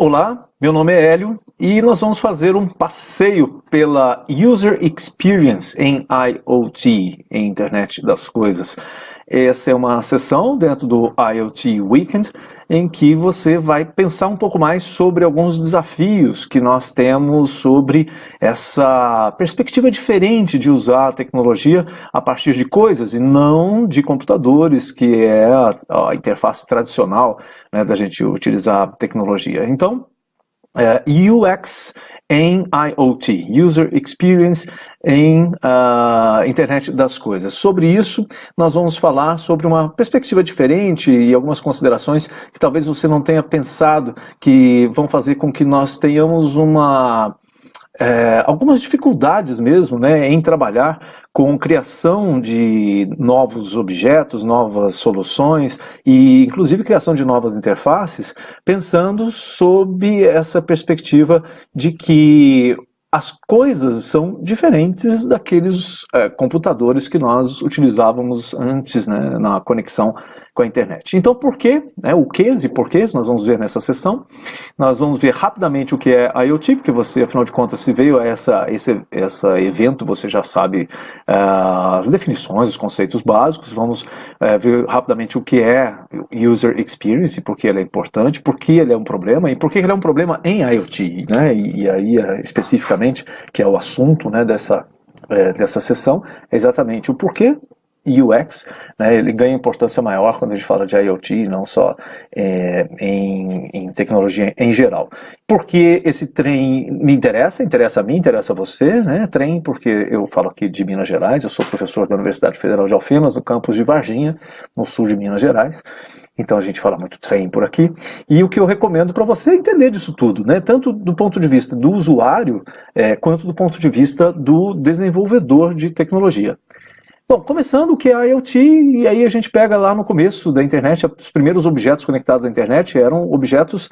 Olá, meu nome é Hélio e nós vamos fazer um passeio pela User Experience em IoT, em Internet das Coisas. Essa é uma sessão dentro do IoT Weekend em que você vai pensar um pouco mais sobre alguns desafios que nós temos sobre essa perspectiva diferente de usar a tecnologia a partir de coisas e não de computadores, que é a interface tradicional, né, da gente utilizar a tecnologia. Então, UX em IoT, User Experience em Internet das Coisas. Sobre isso, nós vamos falar sobre uma perspectiva diferente e algumas considerações que talvez você não tenha pensado, que vão fazer com que nós tenhamos algumas dificuldades mesmo, né, em trabalhar com criação de novos objetos, novas soluções e inclusive criação de novas interfaces, pensando sob essa perspectiva de que as coisas são diferentes daqueles computadores que nós utilizávamos antes, né, na conexão com a internet. Então, por quê? O quês e porquês nós vamos ver nessa sessão. Nós vamos ver rapidamente o que é IoT, porque você, afinal de contas, se veio a esse evento, você já sabe as definições, os conceitos básicos. Vamos ver rapidamente o que é User Experience, por que ele é importante, por que ele é um problema e por que ele é um problema em IoT, né? E aí, especificamente, que é o assunto, né, dessa sessão, é exatamente o porquê UX, né, ele ganha importância maior quando a gente fala de IoT, não só em tecnologia em geral. Porque esse trem me interessa a mim, interessa a você, né? Trem, porque eu falo aqui de Minas Gerais, eu sou professor da Universidade Federal de Alfenas, no campus de Varginha, no sul de Minas Gerais. Então a gente fala muito trem por aqui. E o que eu recomendo para você é entender disso tudo, né? Tanto do ponto de vista do usuário, quanto do ponto de vista do desenvolvedor de tecnologia. Bom, começando o que é IoT, e aí a gente pega lá no começo da internet, os primeiros objetos conectados à internet eram objetos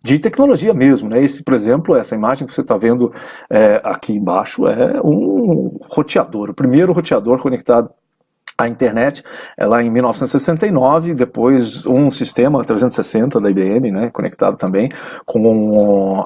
de tecnologia mesmo, né? Esse, por exemplo, essa imagem que você está vendo aqui embaixo é um roteador, o primeiro roteador conectado à internet, lá em 1969, depois um sistema 360 da IBM, né, conectado também com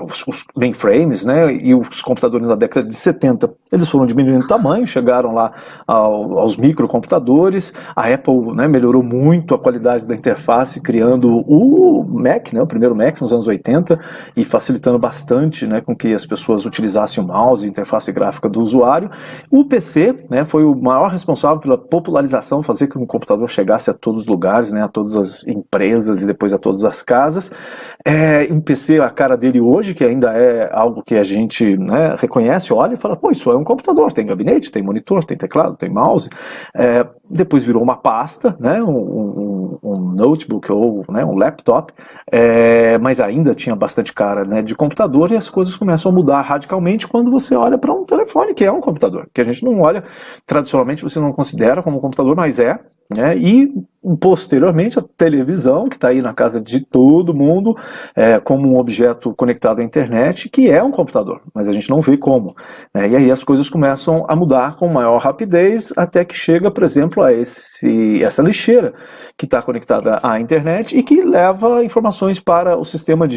os mainframes, né, e os computadores na década de 70. Eles foram diminuindo o tamanho, chegaram lá aos microcomputadores. A Apple, né, melhorou muito a qualidade da interface, criando o Mac, né, o primeiro Mac nos anos 80, e facilitando bastante, né, com que as pessoas utilizassem o mouse e a interface gráfica do usuário. O PC, né, foi o maior responsável pela popularização, fazer com que o computador chegasse a todos os lugares, né, a todas as empresas e depois a todas as casas. O PC, a cara dele hoje, que ainda é algo que a gente, né, reconhece, olha e fala, pô, isso é um computador, tem gabinete, tem monitor, tem teclado, tem mouse. Depois virou uma pasta, né, um notebook ou, né, um laptop, mas ainda tinha bastante cara, né, de computador, e as coisas começam a mudar radicalmente quando você olha para um telefone, que é um computador, que a gente não olha, tradicionalmente você não considera como um computador, mas né, e posteriormente a televisão, que está aí na casa de todo mundo, como um objeto conectado à internet, que é um computador, mas a gente não vê como, né, e aí as coisas começam a mudar com maior rapidez, até que chega, por exemplo, a essa lixeira que está conectada à internet e que leva informações para o sistema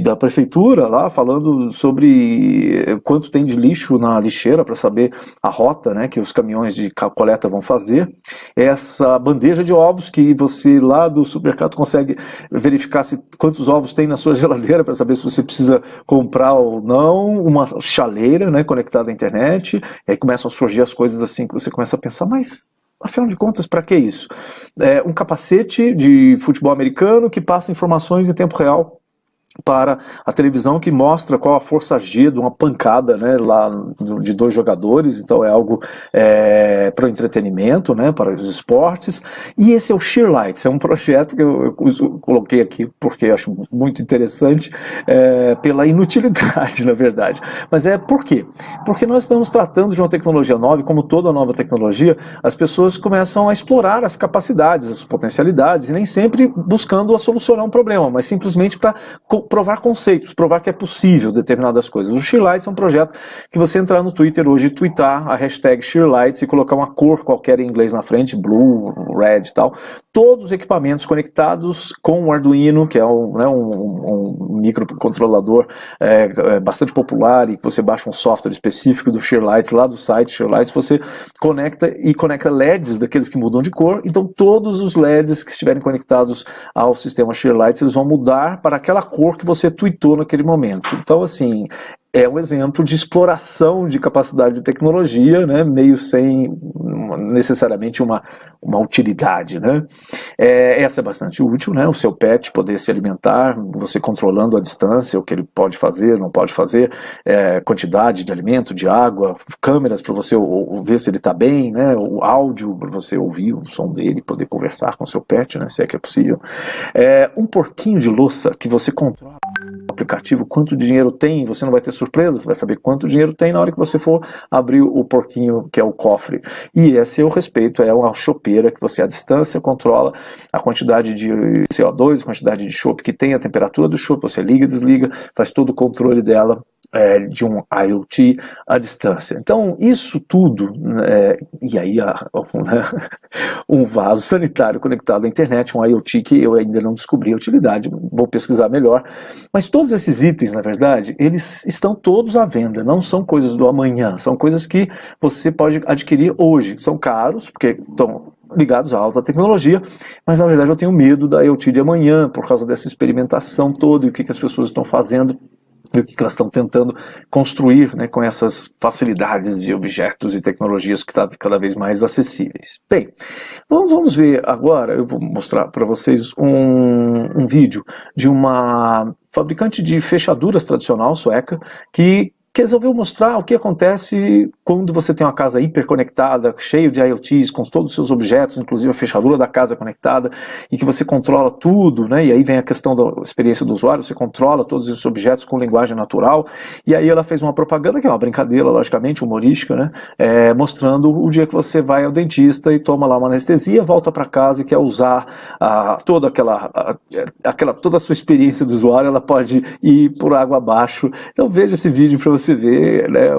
da prefeitura, lá falando sobre quanto tem de lixo na lixeira, para saber a rota, né, que os caminhões de coleta vão fazer. Essa bandeja de ovos que você lá do supermercado consegue verificar quantos ovos tem na sua geladeira para saber se você precisa comprar ou não. Uma chaleira, né, conectada à internet. E aí começam a surgir as coisas assim que você começa a pensar, mas afinal de contas, para que isso? Um capacete de futebol americano que passa informações em tempo real para a televisão, que mostra qual a força G de uma pancada, né, lá de dois jogadores. Então é algo para o entretenimento, né, para os esportes. E esse é o Shearlights, é um projeto que eu coloquei aqui porque eu acho muito interessante, pela inutilidade, na verdade. Mas por quê? Porque nós estamos tratando de uma tecnologia nova, e como toda nova tecnologia, as pessoas começam a explorar as capacidades, as potencialidades, e nem sempre buscando a solucionar um problema, mas simplesmente para provar conceitos, provar que é possível determinadas coisas. O Shearlights é um projeto que você entrar no Twitter hoje, tweetar a hashtag Shearlights e colocar uma cor qualquer em inglês na frente, blue, red e tal, todos os equipamentos conectados com o Arduino, que é um microcontrolador bastante popular, e que você baixa um software específico do Share-Lights, lá do site Share-Lights, você conecta LEDs daqueles que mudam de cor. Então todos os LEDs que estiverem conectados ao sistema Share-Lights, eles vão mudar para aquela cor que você tweetou naquele momento. Então, assim, é um exemplo de exploração de capacidade de tecnologia, né, meio sem necessariamente uma utilidade, né. Essa é bastante útil, né, o seu pet poder se alimentar, você controlando a distância, o que ele pode fazer, não pode fazer, quantidade de alimento, de água, câmeras para você ver se ele está bem, né, o áudio para você ouvir o som dele, poder conversar com o seu pet, né, se é que é possível. Um porquinho de louça que você controla o aplicativo, quanto dinheiro tem, você não vai ter surpresa, você vai saber quanto dinheiro tem na hora que você for abrir o porquinho, que é o cofre. E a seu respeito é uma chopeira que você à distância controla a quantidade de CO2, a quantidade de chope que tem, a temperatura do chope, você liga e desliga, faz todo o controle dela de um IoT à distância. Então, isso tudo, e aí um vaso sanitário conectado à internet, um IoT que eu ainda não descobri a utilidade, vou pesquisar melhor, mas todos esses itens, na verdade, eles estão todos à venda, não são coisas do amanhã, são coisas que você pode adquirir hoje, são caros, porque estão ligados à alta tecnologia, mas na verdade eu tenho medo da IoT de amanhã, por causa dessa experimentação toda e o que as pessoas estão fazendo, e o que elas estão tentando construir, né, com essas facilidades de objetos e tecnologias que estão cada vez mais acessíveis. Bem, vamos ver agora, eu vou mostrar para vocês um vídeo de uma fabricante de fechaduras tradicional sueca que resolveu mostrar o que acontece quando você tem uma casa hiperconectada, cheio de IoTs, com todos os seus objetos, inclusive a fechadura da casa conectada, e que você controla tudo, né? E aí vem a questão da experiência do usuário, você controla todos esses objetos com linguagem natural, e aí ela fez uma propaganda, que é uma brincadeira, logicamente, humorística, né? Mostrando o dia que você vai ao dentista e toma lá uma anestesia, volta para casa e quer usar toda toda a sua experiência do usuário, ela pode ir por água abaixo. Então veja esse vídeo para você ver, né,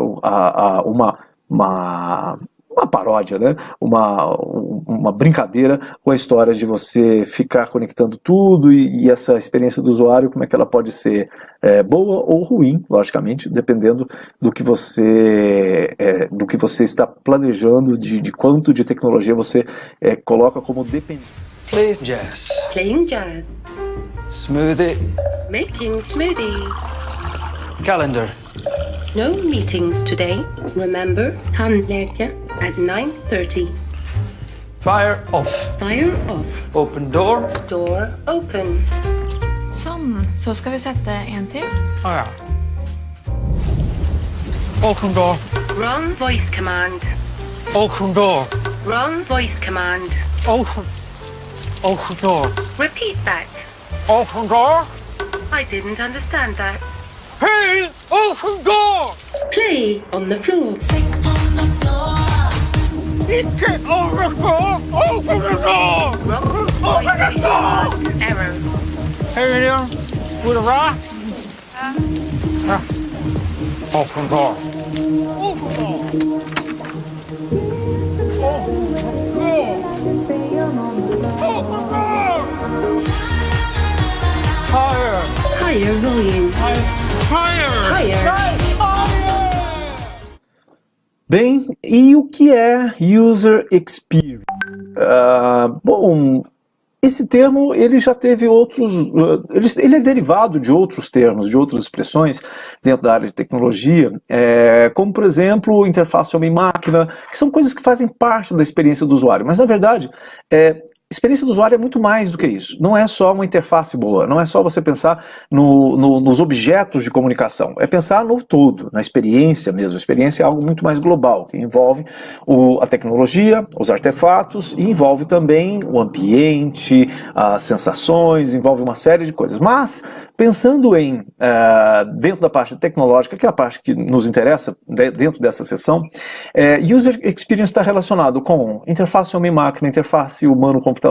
uma paródia, né, uma brincadeira com a história de você ficar conectando tudo e essa experiência do usuário, como é que ela pode ser boa ou ruim, logicamente, dependendo do que você está planejando, de quanto de tecnologia você coloca como dependente. Playing jazz. Playing jazz. Smoothie. Making smoothie. Calendar. No meetings today. Remember, tandläkare at 9:30. Fire off. Fire off. Open door. Door open. Sånn, så skal vi sette en til. Ja. Open door. Wrong voice command. Open door. Wrong voice command. Open. Open door. Repeat that. Open door. I didn't understand that. Hey, open door. Play on the floor. Get on the floor. Open the door. Wrong Open the voice door. command. Error. Hey there. With a rock. Open door. Open door. Open door. Higher. Higher volume. Higher. Higher. Bem, e o que é User Experience? Bom, esse termo ele já teve outros, ele é derivado de outros termos, de outras expressões dentro da área de tecnologia, como por exemplo interface homem-máquina, que são coisas que fazem parte da experiência do usuário, mas na verdade experiência do usuário é muito mais do que isso. Não é só uma interface boa, não é só você pensar nos objetos de comunicação, é pensar no todo, na experiência mesmo. A experiência é algo muito mais global, que envolve a tecnologia, os artefatos, e envolve também o ambiente, as sensações, envolve uma série de coisas. Mas, pensando dentro da parte tecnológica, que é a parte que nos interessa dentro dessa sessão, User Experience está relacionado com interface homem-máquina, interface humano-computador,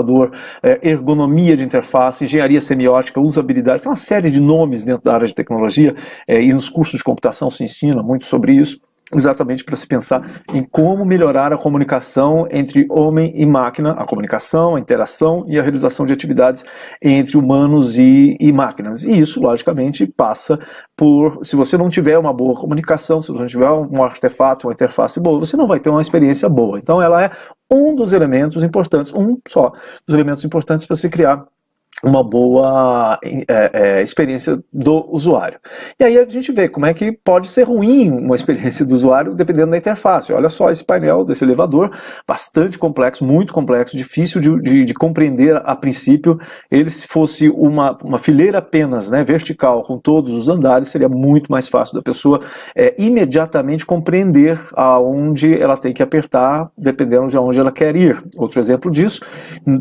ergonomia de interface, engenharia semiótica, usabilidade, tem uma série de nomes dentro da área de tecnologia, e nos cursos de computação se ensina muito sobre isso. exatamente para se pensar em como melhorar a comunicação entre homem e máquina, a comunicação, a interação e a realização de atividades entre humanos e máquinas. E isso, logicamente, passa por, se você não tiver uma boa comunicação, se você não tiver um artefato, uma interface boa, você não vai ter uma experiência boa. Então ela é um dos elementos importantes, um só dos elementos importantes para se criar uma boa experiência do usuário. E aí a gente vê como é que pode ser ruim uma experiência do usuário dependendo da interface. Olha só esse painel desse elevador, bastante complexo, muito complexo, difícil de compreender a princípio. Ele, se fosse uma fileira apenas, né, vertical, com todos os andares, seria muito mais fácil da pessoa imediatamente compreender aonde ela tem que apertar, dependendo de onde ela quer ir. Outro exemplo disso,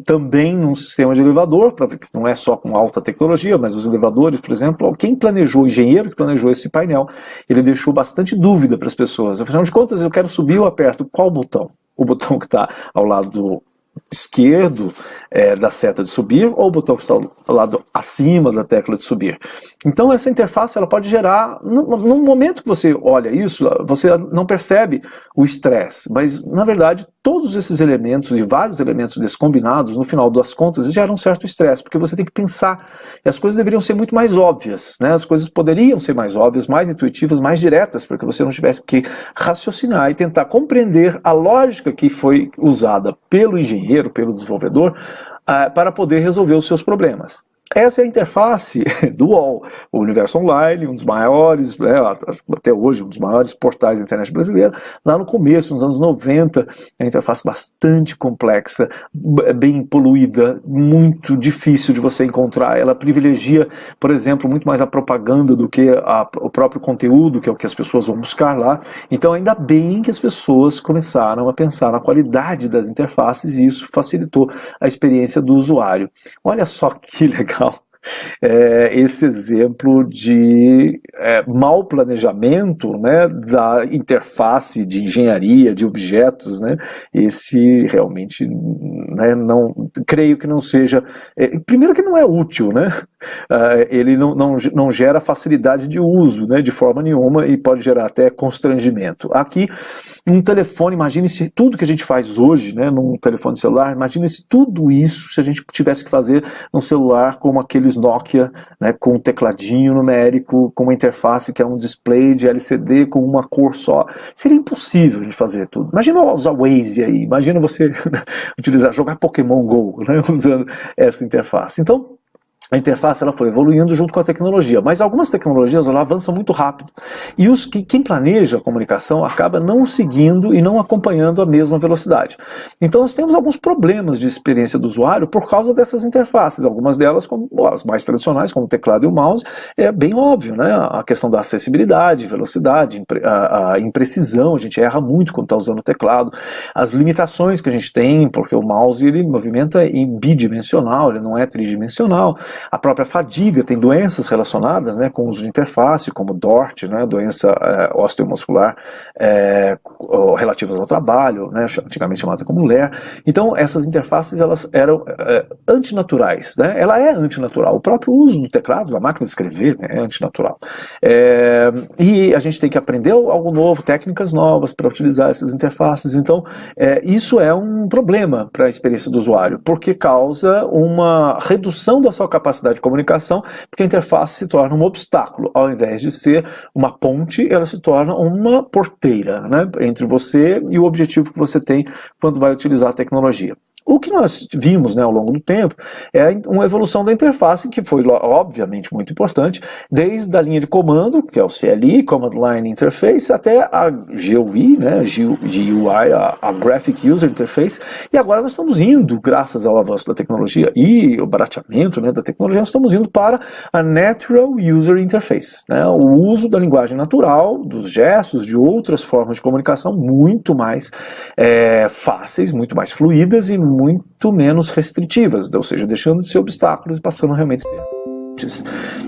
também num sistema de elevador, para ver que não é só com alta tecnologia, mas os elevadores, por exemplo, quem planejou, o engenheiro que planejou esse painel, ele deixou bastante dúvida para as pessoas. Afinal de contas, eu quero subir, eu aperto qual botão? O botão que está ao lado esquerdo da seta de subir, ou o botão que está ao lado acima da tecla de subir. Então essa interface ela pode gerar, no momento que você olha isso, você não percebe o estresse, mas na verdade todos esses elementos e vários elementos desses combinados, no final das contas, geram um certo estresse, porque você tem que pensar, e as coisas deveriam ser muito mais óbvias, né? As coisas poderiam ser mais óbvias, mais intuitivas, mais diretas, para que você não tivesse que raciocinar e tentar compreender a lógica que foi usada pelo engenheiro, pelo desenvolvedor, para poder resolver os seus problemas. Essa é a interface do UOL, o Universo Online, um dos maiores, até hoje, um dos maiores portais da internet brasileira. Lá no começo, nos anos 90, é uma interface bastante complexa, bem poluída, muito difícil de você encontrar. Ela privilegia, por exemplo, muito mais a propaganda do que o próprio conteúdo, que é o que as pessoas vão buscar lá. Então, ainda bem que as pessoas começaram a pensar na qualidade das interfaces e isso facilitou a experiência do usuário. Olha só que legal. Esse exemplo de mau planejamento, né, da interface de engenharia de objetos, né, esse realmente, né, não, creio que não seja, primeiro que não é útil, né, ele não gera facilidade de uso, né, de forma nenhuma e pode gerar até constrangimento. Aqui, um telefone, imagine se tudo que a gente faz hoje, né, num telefone celular, imagine se tudo isso, se a gente tivesse que fazer num celular como aqueles Nokia, né, com um tecladinho numérico, com uma interface que é um display de LCD com uma cor só. Seria impossível de fazer tudo. Imagina usar Waze aí, imagina você jogar Pokémon Go, né, usando essa interface. Então, a interface ela foi evoluindo junto com a tecnologia, mas algumas tecnologias ela avançam muito rápido. E quem planeja a comunicação acaba não seguindo e não acompanhando a mesma velocidade. Então nós temos alguns problemas de experiência do usuário por causa dessas interfaces. Algumas delas, como as mais tradicionais, como o teclado e o mouse, é bem óbvio, né? A questão da acessibilidade, velocidade, a imprecisão, a gente erra muito quando está usando o teclado. As limitações que a gente tem, porque o mouse ele movimenta em bidimensional, ele não é tridimensional. A própria fadiga, tem doenças relacionadas, né, com o uso de interface, como DORT, né, doença osteomuscular relativas ao trabalho, né, antigamente chamada como LER. Então essas interfaces elas eram antinaturais, né? Ela é antinatural. O próprio uso do teclado, da máquina de escrever, né, é antinatural. E a gente tem que aprender algo novo, técnicas novas para utilizar essas interfaces. Então isso é um problema para a experiência do usuário, porque causa uma redução da sua capacidade de comunicação, porque a interface se torna um obstáculo. Ao invés de ser uma ponte, ela se torna uma porteira, né, entre você e o objetivo que você tem quando vai utilizar a tecnologia. O que nós vimos, né, ao longo do tempo é uma evolução da interface que foi obviamente muito importante, desde a linha de comando, que é o CLI, Command Line Interface, até a GUI, né, GUI, a Graphic User Interface, e agora nós estamos indo, graças ao avanço da tecnologia e o barateamento, né, da tecnologia, nós estamos indo para a Natural User Interface, né, o uso da linguagem natural, dos gestos, de outras formas de comunicação muito mais fáceis, muito mais fluídas e muito menos restritivas, ou seja, deixando de ser obstáculos e passando realmente a ser pontes.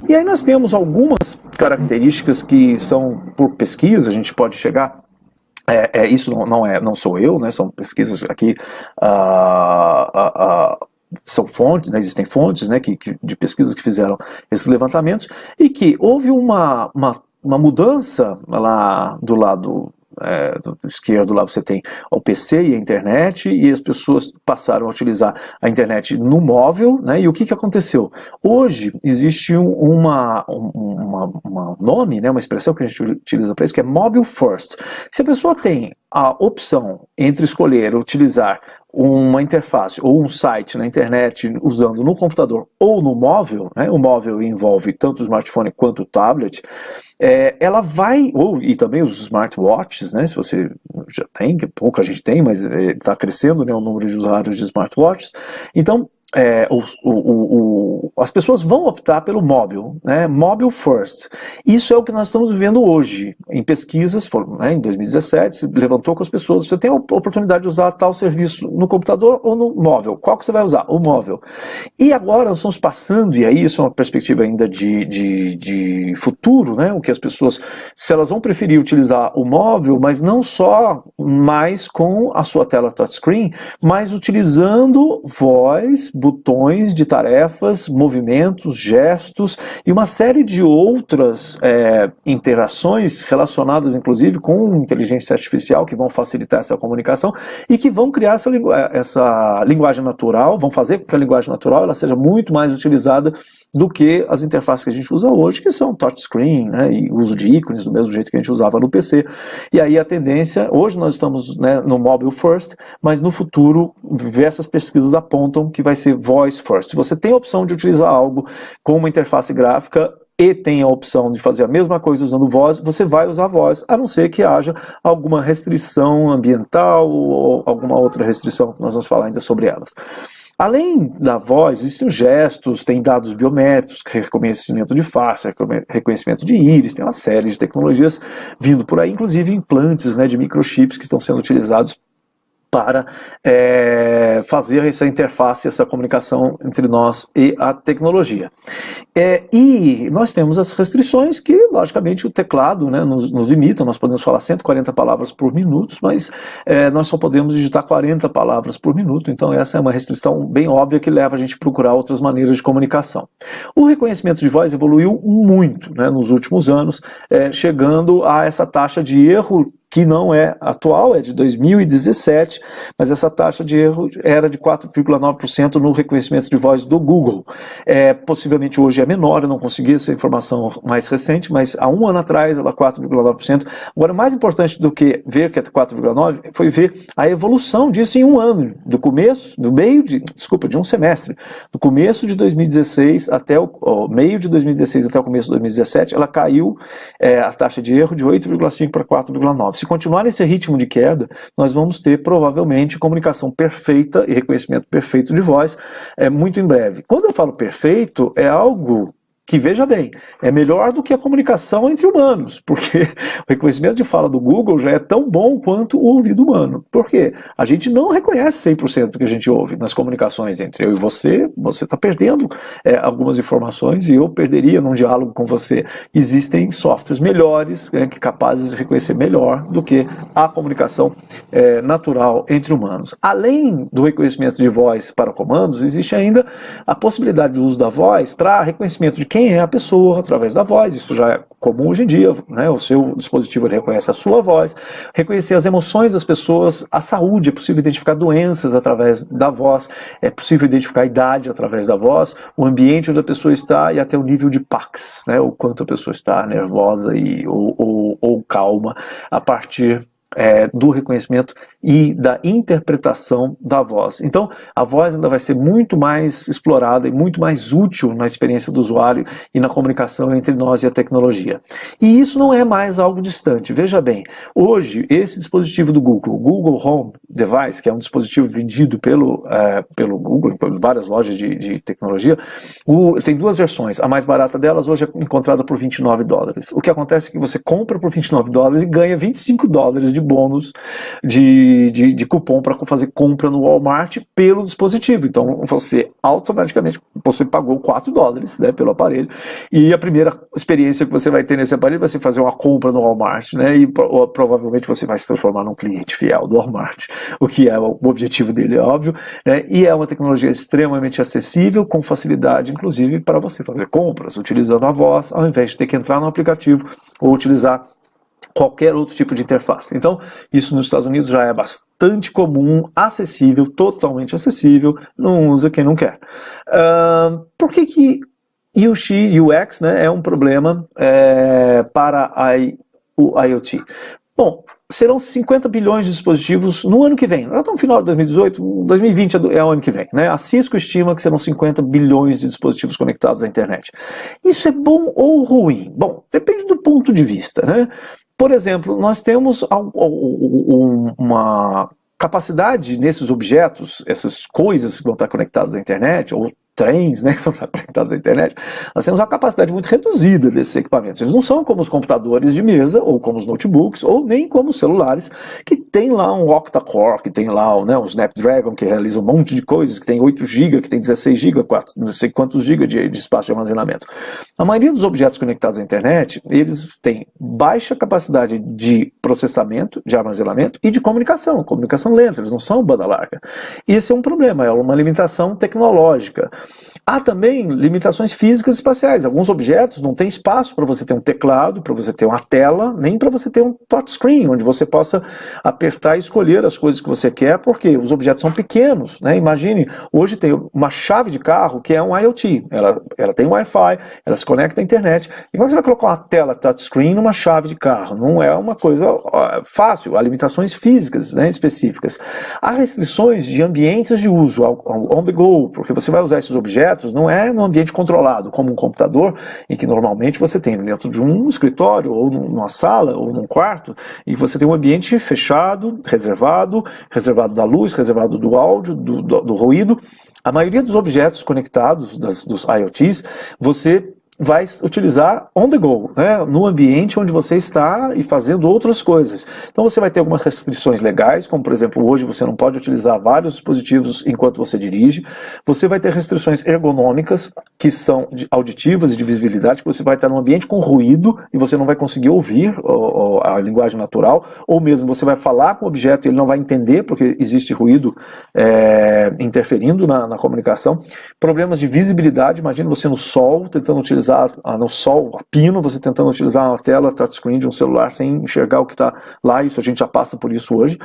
E aí nós temos algumas características que são por pesquisa, a gente pode chegar, isso não sou eu, né, são pesquisas aqui, são fontes, né, existem fontes, né, de pesquisas que fizeram esses levantamentos, e que houve uma mudança lá do lado do esquerdo lá você tem o PC e a internet, e as pessoas passaram a utilizar a internet no móvel, né? E o que aconteceu? Hoje existe um nome, né, uma expressão que a gente utiliza para isso, que é mobile first. Se a pessoa tem a opção entre escolher utilizar uma interface ou um site na internet usando no computador ou no móvel, né, o móvel envolve tanto o smartphone quanto o tablet, ela vai, e também os smartwatches, né, se você já tem, que pouca gente tem, mas está crescendo, né, o número de usuários de smartwatches, então as pessoas vão optar pelo móvel, né? Mobile first. Isso é o que nós estamos vivendo hoje. Em pesquisas, né, em 2017, se levantou com as pessoas, você tem a oportunidade de usar tal serviço no computador ou no móvel. Qual que você vai usar? O móvel. E agora nós estamos passando, e aí isso é uma perspectiva ainda de futuro, né? O que as pessoas, se elas vão preferir utilizar o móvel, mas não só mais com a sua tela touchscreen, mas utilizando voz, botões de tarefas, movimentos, gestos e uma série de outras interações relacionadas inclusive com inteligência artificial que vão facilitar essa comunicação e que vão criar essa linguagem natural, vão fazer com que a linguagem natural ela seja muito mais utilizada do que as interfaces que a gente usa hoje, que são touchscreen, né, e uso de ícones do mesmo jeito que a gente usava no PC. E aí a tendência, hoje nós estamos, né, no mobile first, mas no futuro diversas pesquisas apontam que vai ser voice first. Se você tem a opção de utilizar algo com uma interface gráfica e tem a opção de fazer a mesma coisa usando voz, você vai usar voz, a não ser que haja alguma restrição ambiental ou alguma outra restrição, nós vamos falar ainda sobre elas. Além da voz, existem os gestos, tem dados biométricos, reconhecimento de face, reconhecimento de íris, tem uma série de tecnologias vindo por aí, inclusive implantes, né, de microchips que estão sendo utilizados para fazer essa interface, essa comunicação entre nós e a tecnologia. E nós temos as restrições que, logicamente, o teclado, né, nos limita, nós podemos falar 140 palavras por minuto, mas nós só podemos digitar 40 palavras por minuto, então essa é uma restrição bem óbvia que leva a gente a procurar outras maneiras de comunicação. O reconhecimento de voz evoluiu muito, né, nos últimos anos, chegando a essa taxa de erro que não é atual, é de 2017, mas essa taxa de erro era de 4,9% no reconhecimento de voz do Google. Possivelmente hoje é menor, eu não consegui essa informação mais recente, mas há um ano atrás ela 4,9%. Agora, o mais importante do que ver que é 4,9% foi ver a evolução disso em um ano, de um semestre. Do começo de 2016 até o meio de 2016 até o começo de 2017, ela caiu a taxa de erro de 8,5% para 4,9%. Se continuar nesse ritmo de queda, nós vamos ter provavelmente comunicação perfeita e reconhecimento perfeito de voz muito em breve. Quando eu falo perfeito, é algo que, veja bem, é melhor do que a comunicação entre humanos, porque o reconhecimento de fala do Google já é tão bom quanto o ouvido humano. Por quê? A gente não reconhece 100% do que a gente ouve nas comunicações entre eu e você está perdendo algumas informações e eu perderia num diálogo com você. Existem softwares melhores, capazes de reconhecer melhor do que a comunicação natural entre humanos. Além do reconhecimento de voz para comandos, existe ainda a possibilidade de uso da voz para reconhecimento de quem é a pessoa através da voz. Isso já é comum hoje em dia, né? O seu dispositivo reconhece a sua voz, reconhecer as emoções das pessoas, a saúde, é possível identificar doenças através da voz, é possível identificar a idade através da voz, o ambiente onde a pessoa está e até o nível de Pax, né? O quanto a pessoa está nervosa ou calma a partir do reconhecimento e da interpretação da voz. Então, a voz ainda vai ser muito mais explorada e muito mais útil na experiência do usuário e na comunicação entre nós e a tecnologia. E isso não é mais algo distante. Veja bem, hoje, esse dispositivo do Google, o Google Home Device, que é um dispositivo vendido pelo Google, em várias lojas de tecnologia, tem duas versões. A mais barata delas hoje é encontrada por $29. O que acontece é que você compra por $29 e ganha $25 de bônus de cupom para fazer compra no Walmart pelo dispositivo. Então você automaticamente pagou $4, né, pelo aparelho, e a primeira experiência que você vai ter nesse aparelho vai ser fazer uma compra no Walmart, né, e provavelmente você vai se transformar num cliente fiel do Walmart, o que é o objetivo dele, é óbvio, né, e é uma tecnologia extremamente acessível, com facilidade inclusive para você fazer compras utilizando a voz, ao invés de ter que entrar no aplicativo ou utilizar qualquer outro tipo de interface. Então, isso nos Estados Unidos já é bastante comum, acessível, totalmente acessível, não usa quem não quer. Por que UX, né, é um problema para o IoT? Bom, serão 50 bilhões de dispositivos no ano que vem. Nós estamos no final de 2018, 2020 é o ano que vem, né? A Cisco estima que serão 50 bilhões de dispositivos conectados à internet. Isso é bom ou ruim? Bom, depende do ponto de vista, né? Por exemplo, nós temos uma capacidade nesses objetos, essas coisas que vão estar conectadas à internet, ou trens, né, que vão estar conectados à internet, nós temos uma capacidade muito reduzida desses equipamentos. Eles não são como os computadores de mesa, ou como os notebooks, ou nem como os celulares, que tem lá um octa-core, que tem lá, né, um Snapdragon, que realiza um monte de coisas, que tem 8 GB, que tem 16 GB, não sei quantos GB de espaço de armazenamento. A maioria dos objetos conectados à internet, eles têm baixa capacidade de processamento, de armazenamento e de comunicação lenta, eles não são banda larga. Esse é um problema, é uma limitação tecnológica. Há também limitações físicas e espaciais. Alguns objetos não têm espaço para você ter um teclado, para você ter uma tela, nem para você ter um touchscreen, onde você possa apertar e escolher as coisas que você quer, porque os objetos são pequenos, né? Imagine, hoje tem uma chave de carro que é um IoT. Ela tem Wi-Fi, ela se conecta à internet. E como você vai colocar uma tela touchscreen numa chave de carro? Não é uma coisa fácil. Há limitações físicas, né, específicas. Há restrições de ambientes de uso, on the go, porque você vai usar esses objetos, não é num ambiente controlado, como um computador, em que normalmente você tem dentro de um escritório, ou numa sala, ou num quarto, e você tem um ambiente fechado, reservado da luz, reservado do áudio, do ruído. A maioria dos objetos conectados, dos IoTs, você vai utilizar on the go, né, no ambiente onde você está e fazendo outras coisas. Então você vai ter algumas restrições legais, como por exemplo, hoje você não pode utilizar vários dispositivos enquanto você dirige. Você vai ter restrições ergonômicas, que são auditivas e de visibilidade, que você vai estar num ambiente com ruído e você não vai conseguir ouvir a linguagem natural, ou mesmo você vai falar com o objeto e ele não vai entender, porque existe ruído interferindo na comunicação. Problemas de visibilidade, imagina você no sol, tentando utilizar no sol, a pino, você tentando utilizar uma tela touchscreen de um celular sem enxergar o que está lá, isso a gente já passa por isso hoje,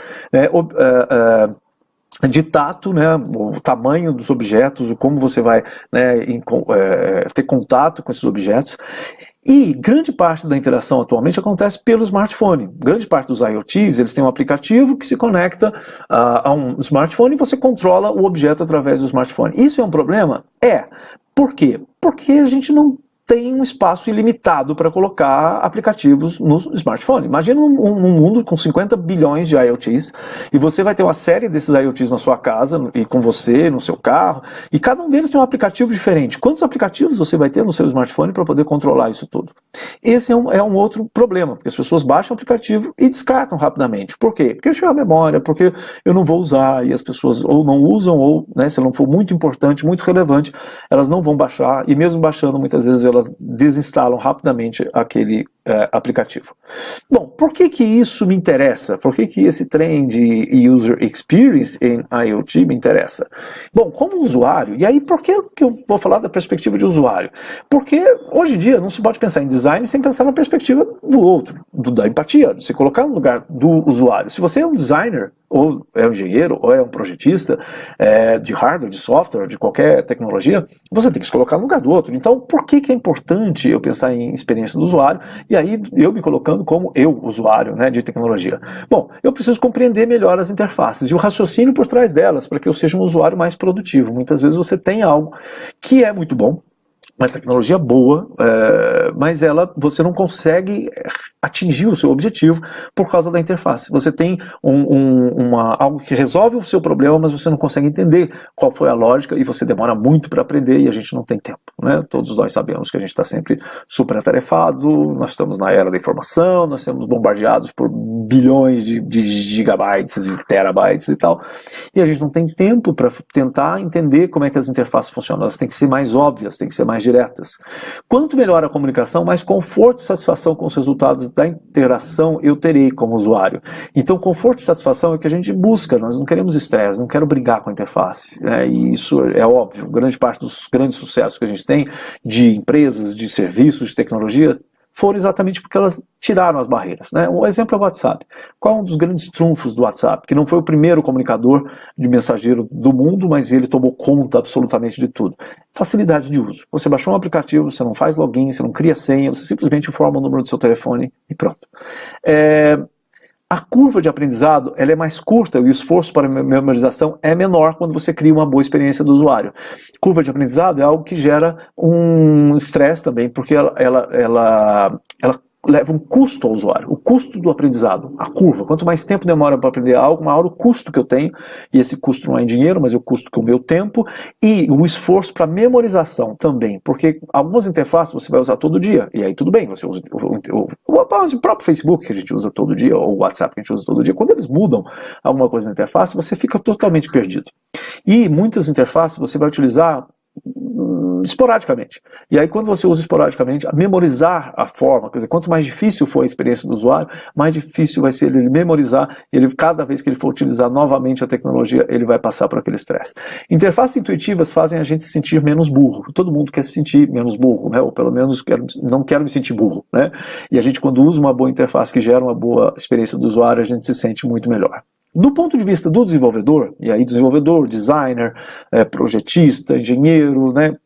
de tato, né, o tamanho dos objetos, como você vai, né, ter contato com esses objetos. E grande parte da interação atualmente acontece pelo smartphone. Grande parte dos IoTs, eles têm um aplicativo que se conecta a um smartphone e você controla o objeto através do smartphone. Isso é um problema? Por quê? Porque a gente não tem um espaço ilimitado para colocar aplicativos no smartphone. Imagina um mundo com 50 bilhões de IoTs e você vai ter uma série desses IoTs na sua casa e com você, no seu carro, e cada um deles tem um aplicativo diferente. Quantos aplicativos você vai ter no seu smartphone para poder controlar isso tudo? Esse é um outro problema, porque as pessoas baixam o aplicativo e descartam rapidamente. Por quê? Porque chega a memória, porque eu não vou usar, e as pessoas ou não usam, ou, né, se não for muito importante, muito relevante, elas não vão baixar, e mesmo baixando, muitas vezes elas desinstalam rapidamente aquele aplicativo. Bom, por que isso me interessa? Por que esse trem de User Experience em IoT me interessa? Bom, como usuário, e aí por que eu vou falar da perspectiva de usuário? Porque hoje em dia não se pode pensar em design sem pensar na perspectiva do outro, da empatia, de se colocar no lugar do usuário. Se você é um designer, ou é um engenheiro, ou é um projetista de hardware, de software, de qualquer tecnologia, você tem que se colocar no lugar do outro. Então, por que é importante eu pensar em experiência do usuário? E aí, eu me colocando como usuário, né, de tecnologia. Bom, eu preciso compreender melhor as interfaces e o raciocínio por trás delas, para que eu seja um usuário mais produtivo. Muitas vezes você tem algo que é muito bom, uma tecnologia boa, mas você não consegue atingir o seu objetivo por causa da interface. Você tem algo que resolve o seu problema, mas você não consegue entender qual foi a lógica e você demora muito para aprender e a gente não tem tempo, né? Todos nós sabemos que a gente está sempre super atarefado, nós estamos na era da informação, nós somos bombardeados por bilhões de gigabytes e terabytes e tal, e a gente não tem tempo para tentar entender como é que as interfaces funcionam. Elas têm que ser mais óbvias, têm que ser mais diretas. Quanto melhor a comunicação, mais conforto e satisfação com os resultados da interação eu terei como usuário. Então, conforto e satisfação é o que a gente busca. Nós não queremos estresse, não quero brigar com a interface. E isso é óbvio. Grande parte dos grandes sucessos que a gente tem de empresas, de serviços, de tecnologia, foram exatamente porque elas tiraram as barreiras, né? O exemplo é o WhatsApp. Qual é um dos grandes trunfos do WhatsApp? Que não foi o primeiro comunicador de mensageiro do mundo, mas ele tomou conta absolutamente de tudo. Facilidade de uso. Você baixou um aplicativo, você não faz login, você não cria senha, você simplesmente informa o número do seu telefone e pronto. A curva de aprendizado ela é mais curta e o esforço para memorização é menor quando você cria uma boa experiência do usuário. Curva de aprendizado é algo que gera um estresse também, porque ela leva um custo ao usuário, o custo do aprendizado, a curva. Quanto mais tempo demora para aprender algo, maior o custo que eu tenho, e esse custo não é em dinheiro, mas é o custo que o meu tempo, e o esforço para memorização também, porque algumas interfaces você vai usar todo dia, e aí tudo bem, você usa o próprio Facebook que a gente usa todo dia, ou o WhatsApp que a gente usa todo dia, quando eles mudam alguma coisa na interface, você fica totalmente perdido. E muitas interfaces você vai utilizar esporadicamente. E aí quando você usa esporadicamente, a memorizar a forma, quer dizer, quanto mais difícil for a experiência do usuário, mais difícil vai ser ele memorizar, e cada vez que ele for utilizar novamente a tecnologia, ele vai passar por aquele estresse. Interfaces intuitivas fazem a gente se sentir menos burro. Todo mundo quer se sentir menos burro, né? Ou pelo menos não quero me sentir burro, né? E a gente, quando usa uma boa interface que gera uma boa experiência do usuário, a gente se sente muito melhor. Do ponto de vista do desenvolvedor, e aí desenvolvedor, designer, projetista, engenheiro, né?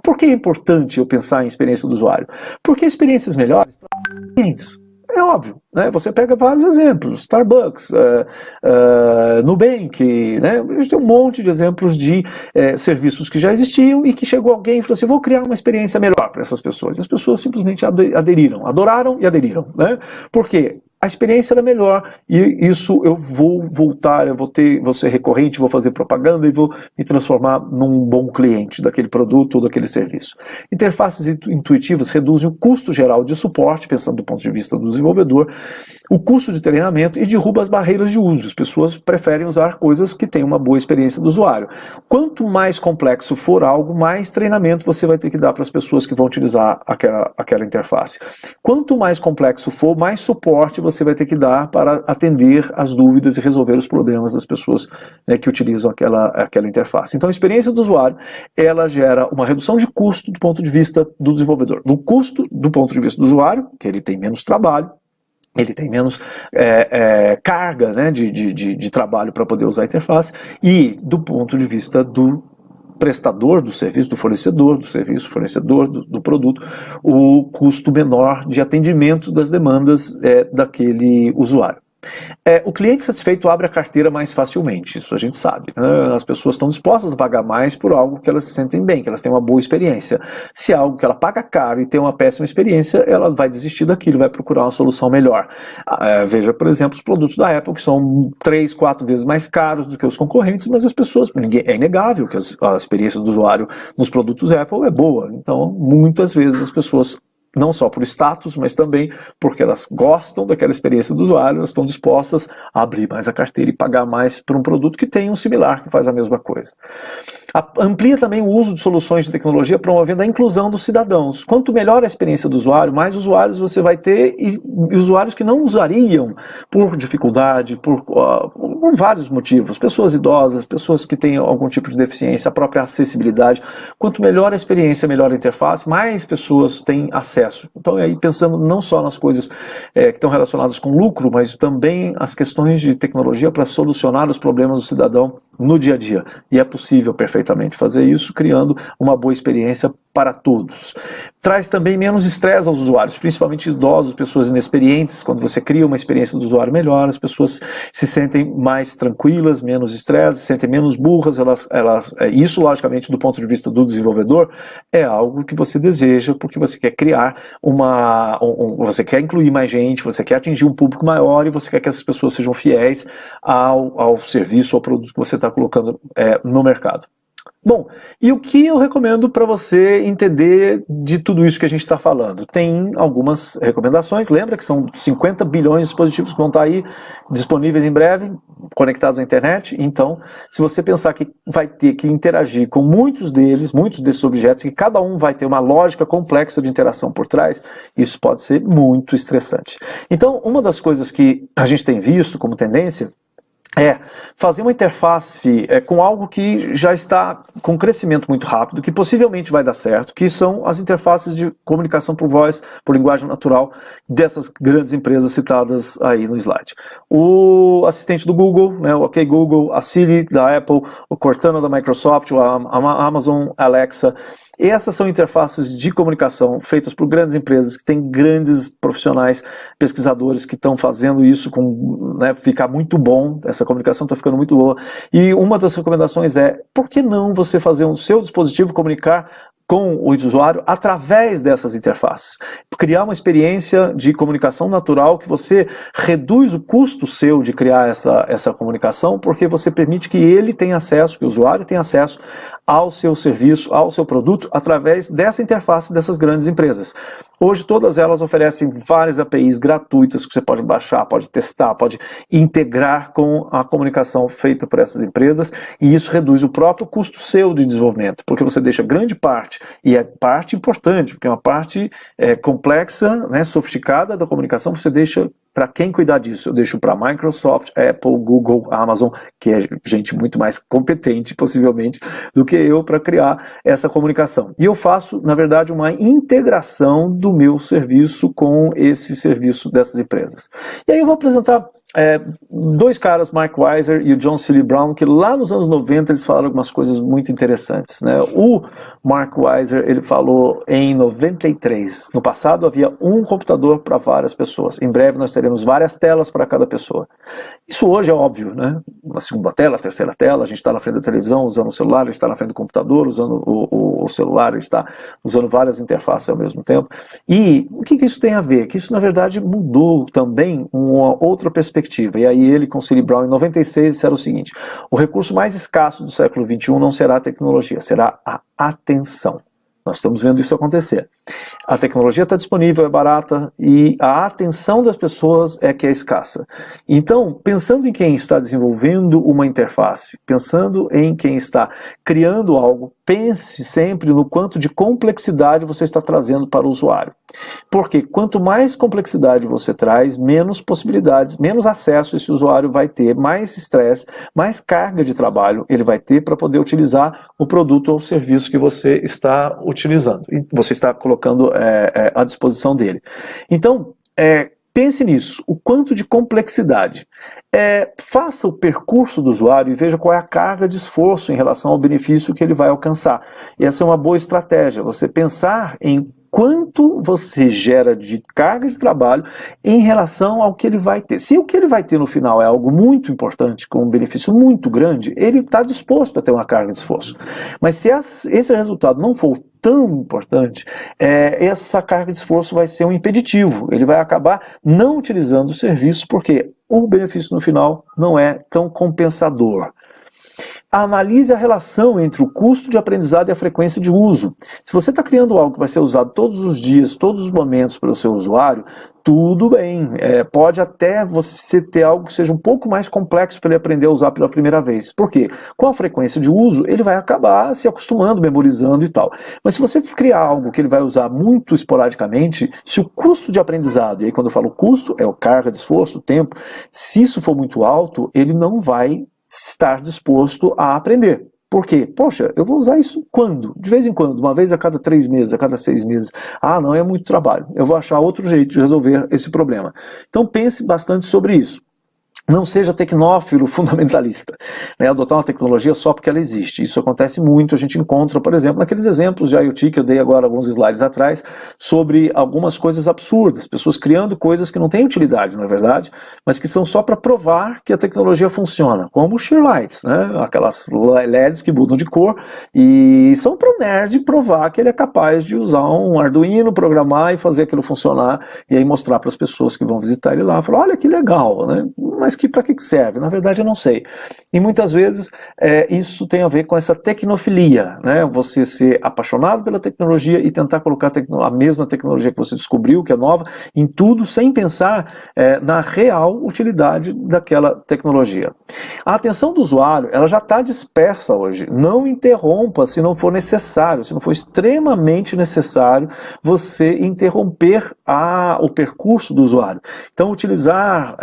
Por que é importante eu pensar em experiência do usuário? Porque experiências melhores trazem clientes. É óbvio, né? Você pega vários exemplos, Starbucks, Nubank, né? A gente tem um monte de exemplos de serviços que já existiam e que chegou alguém e falou assim, vou criar uma experiência melhor para essas pessoas. E as pessoas simplesmente aderiram, adoraram e aderiram, né? Por quê? A experiência era melhor e isso eu vou voltar, vou ser recorrente, vou fazer propaganda e vou me transformar num bom cliente daquele produto ou daquele serviço. Interfaces intuitivas reduzem o custo geral de suporte, pensando do ponto de vista do desenvolvedor, o custo de treinamento e derruba as barreiras de uso. As pessoas preferem usar coisas que têm uma boa experiência do usuário. Quanto mais complexo for algo, mais treinamento você vai ter que dar para as pessoas que vão utilizar aquela interface. Quanto mais complexo for, mais suporte você vai ter que dar para atender as dúvidas e resolver os problemas das pessoas, né, que utilizam aquela interface. Então a experiência do usuário, ela gera uma redução de custo do ponto de vista do desenvolvedor. Do custo do ponto de vista do usuário, que ele tem menos trabalho, ele tem menos carga, né, de trabalho para poder usar a interface, e do ponto de vista do prestador do serviço, do fornecedor do serviço, fornecedor do produto, o custo menor de atendimento das demandas daquele usuário. O cliente satisfeito abre a carteira mais facilmente, isso a gente sabe, né? As pessoas estão dispostas a pagar mais por algo que elas se sentem bem, que elas têm uma boa experiência. Se é algo que ela paga caro e tem uma péssima experiência, ela vai desistir daquilo, vai procurar uma solução melhor. Veja, por exemplo, os produtos da Apple, que são 3, 4 vezes mais caros do que os concorrentes, mas as pessoas, é inegável que a experiência do usuário nos produtos Apple é boa. Então, muitas vezes as pessoas, não só por status, mas também porque elas gostam daquela experiência do usuário, elas estão dispostas a abrir mais a carteira e pagar mais por um produto que tem um similar, que faz a mesma coisa. Amplia também o uso de soluções de tecnologia, promovendo a inclusão dos cidadãos. Quanto melhor a experiência do usuário, mais usuários você vai ter, e usuários que não usariam por dificuldade, por vários motivos. Pessoas idosas, pessoas que têm algum tipo de deficiência, a própria acessibilidade. Quanto melhor a experiência, melhor a interface, mais pessoas têm acesso. Então, aí pensando não só nas coisas que estão relacionadas com lucro, mas também as questões de tecnologia para solucionar os problemas do cidadão no dia a dia. E é possível perfeitamente fazer isso, criando uma boa experiência para todos. Traz também menos estresse aos usuários, principalmente idosos, pessoas inexperientes. Quando você cria uma experiência do usuário melhor, as pessoas se sentem mais tranquilas, menos estresse, se sentem menos burras. Isso, logicamente, do ponto de vista do desenvolvedor, é algo que você deseja, porque você quer criar você quer incluir mais gente, você quer atingir um público maior e você quer que essas pessoas sejam fiéis ao serviço, ao produto que você está colocando no mercado. Bom, e o que eu recomendo para você entender de tudo isso que a gente está falando? Tem algumas recomendações, lembra que são 50 bilhões de dispositivos que vão estar aí disponíveis em breve, conectados à internet. Então, se você pensar que vai ter que interagir com muitos desses objetos, que cada um vai ter uma lógica complexa de interação por trás, isso pode ser muito estressante. Então, uma das coisas que a gente tem visto como tendência é fazer uma interface com algo que já está com crescimento muito rápido, que possivelmente vai dar certo, que são as interfaces de comunicação por voz, por linguagem natural, dessas grandes empresas citadas aí no slide. O assistente do Google, né, o OK Google, a Siri da Apple, o Cortana da Microsoft, a Amazon Alexa, essas são interfaces de comunicação feitas por grandes empresas que têm grandes profissionais, pesquisadores que estão fazendo isso com, né, ficar muito bom. Essa comunicação está ficando muito boa. E uma das recomendações é, por que não você fazer o seu dispositivo comunicar com o usuário através dessas interfaces? Criar uma experiência de comunicação natural que você reduz o custo seu de criar essa comunicação, porque você permite que ele tenha acesso, que o usuário tenha acesso ao seu serviço, ao seu produto, através dessa interface dessas grandes empresas. Hoje todas elas oferecem várias APIs gratuitas que você pode baixar, pode testar, pode integrar com a comunicação feita por essas empresas, e isso reduz o próprio custo seu de desenvolvimento, porque você deixa grande parte, e é parte importante, porque é uma parte complexa, né, sofisticada da comunicação, você deixa para quem cuidar disso. Eu deixo para Microsoft, Apple, Google, Amazon, que é gente muito mais competente, possivelmente, do que eu para criar essa comunicação. E eu faço, na verdade, uma integração do meu serviço com esse serviço dessas empresas. E aí eu vou apresentar dois caras, Mark Weiser e o John Seely Brown, que lá nos anos 90 eles falaram algumas coisas muito interessantes, né? O Mark Weiser, ele falou em 93, no passado havia um computador para várias pessoas, em breve nós teremos várias telas para cada pessoa. Isso hoje é óbvio, né? Na segunda tela, terceira tela, a gente está na frente da televisão usando o celular, a gente está na frente do computador usando o celular, a gente está usando várias interfaces ao mesmo tempo. E o que isso tem a ver? Que isso na verdade mudou também uma outra perspectiva. E aí ele com Seely Brown em 96 disseram o seguinte: o recurso mais escasso do século XXI não será a tecnologia, será a atenção. Nós estamos vendo isso acontecer. A tecnologia está disponível, é barata, e a atenção das pessoas é que é escassa. Então, pensando em quem está desenvolvendo uma interface, pensando em quem está criando algo, pense sempre no quanto de complexidade você está trazendo para o usuário. Porque quanto mais complexidade você traz, menos possibilidades, menos acesso esse usuário vai ter, mais estresse, mais carga de trabalho ele vai ter para poder utilizar o produto ou o serviço que você está utilizando, e você está colocando à disposição dele. Então, pense nisso, o quanto de complexidade. Faça o percurso do usuário e veja qual é a carga de esforço em relação ao benefício que ele vai alcançar. E essa é uma boa estratégia, você pensar em quanto você gera de carga de trabalho em relação ao que ele vai ter. Se o que ele vai ter no final é algo muito importante, com um benefício muito grande, ele está disposto a ter uma carga de esforço. Mas se esse resultado não for tão importante, essa carga de esforço vai ser um impeditivo. Ele vai acabar não utilizando o serviço porque o benefício no final não é tão compensador. Analise a relação entre o custo de aprendizado e a frequência de uso. Se você está criando algo que vai ser usado todos os dias, todos os momentos pelo seu usuário, tudo bem. Pode até você ter algo que seja um pouco mais complexo para ele aprender a usar pela primeira vez. Por quê? Com a frequência de uso, ele vai acabar se acostumando, memorizando e tal. Mas se você criar algo que ele vai usar muito esporadicamente, se o custo de aprendizado, e aí quando eu falo custo, é o carga de esforço, o tempo, se isso for muito alto, ele não vai estar disposto a aprender. Por quê? Poxa, eu vou usar isso quando? De vez em quando, uma vez a cada 3 meses, a cada 6 meses. Ah, não, é muito trabalho. Eu vou achar outro jeito de resolver esse problema. Então pense bastante sobre isso. Não seja tecnófilo fundamentalista, né? Adotar uma tecnologia só porque ela existe. Isso acontece muito, a gente encontra, por exemplo, naqueles exemplos de IoT que eu dei agora alguns slides atrás, sobre algumas coisas absurdas, pessoas criando coisas que não têm utilidade, na verdade, mas que são só para provar que a tecnologia funciona, como os shear lights, né? Aquelas LEDs que mudam de cor e são para o nerd provar que ele é capaz de usar um Arduino, programar e fazer aquilo funcionar, e aí mostrar para as pessoas que vão visitar ele lá, falar, olha que legal, né? Mas para que serve? Na verdade eu não sei. E muitas vezes isso tem a ver com essa tecnofilia, né? Você ser apaixonado pela tecnologia e tentar colocar a mesma tecnologia que você descobriu, que é nova, em tudo, sem pensar na real utilidade daquela tecnologia. A atenção do usuário, ela já está dispersa hoje. Não interrompa se não for necessário, se não for extremamente necessário você interromper o percurso do usuário. Então utilizar